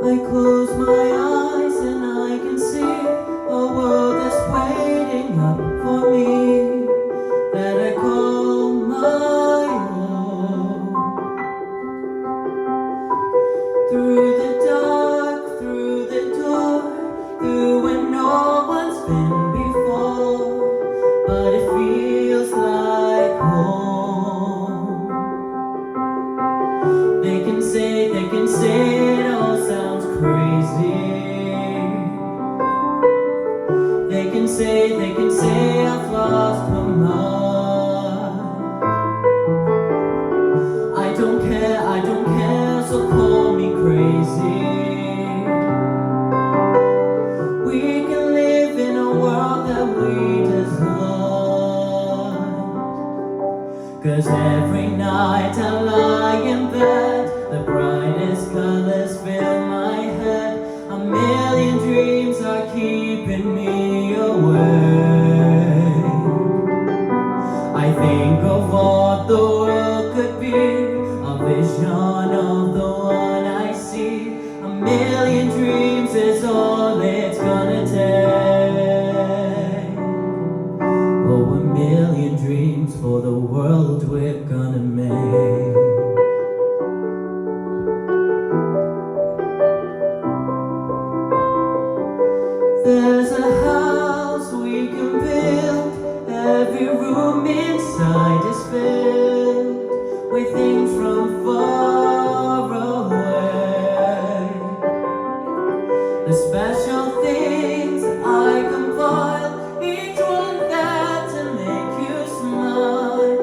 I close my eyes and I can see a world that's waiting up for me, that I call my own. Through the dark, through the door, through where no one's been before, but it feels like home. They can say it all sounds crazy. They can say I've lost my mind. I don't care, so call me crazy. We can live in a world that we design. 'Cause every night I lie in bed, the brightest colors fill my head. A million dreams are keeping me awake. I think of what the world could be, a vision of the one I see. A million dreams is all it's gonna take. Oh, a million dreams for the world we're gonna make. There's a house we can build, every room inside is filled with things from far away. The special things I compile, each one there to make you smile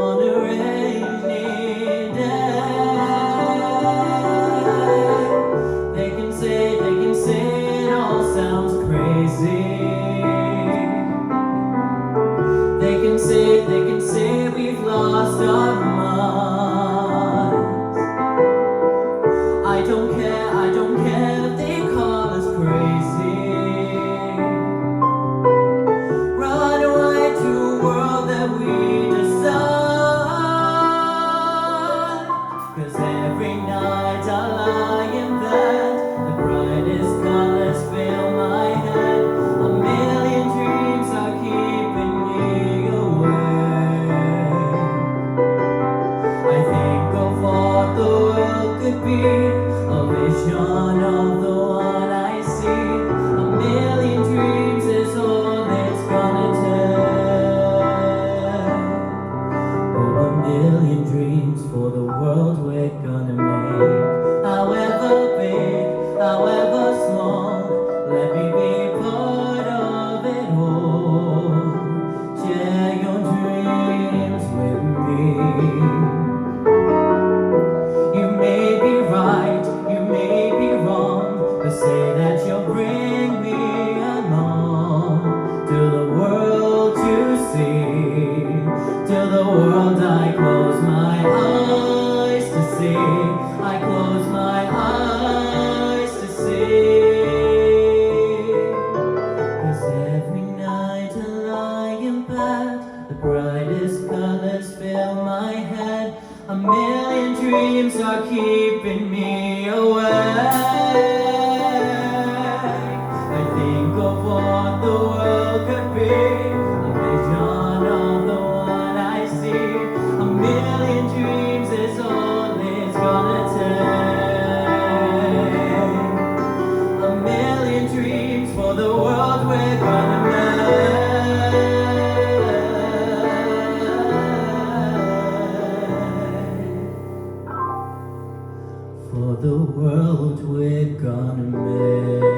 on a rainy day. They can say it all sounds crazy. They can say we've lost our minds. I don't care if they call us crazy. Run away to a world that we decide. 'Cause every night I lie in bed, the brightest colors fill my head. A million dreams are keeping me awake. I think of what the world could be, a vision of the one I see. A million dreams is all it's gonna take. Oh, a million dreams for the world we're gonna make. However big, however small, let me be part of it all. Share your dreams with me. You may be right, you may be wrong, but say that you'll bring me along to the world to see, to the world I close my eyes to see. I close my eyes to see. 'Cause every night I lie in bed, the brightest colors fill my head. A million dreams are keeping me awake. I think of what the world could be, a vision of the one I see. A million dreams is all it's gonna take. A million dreams for the world we're gonna make. For the world we're gonna make.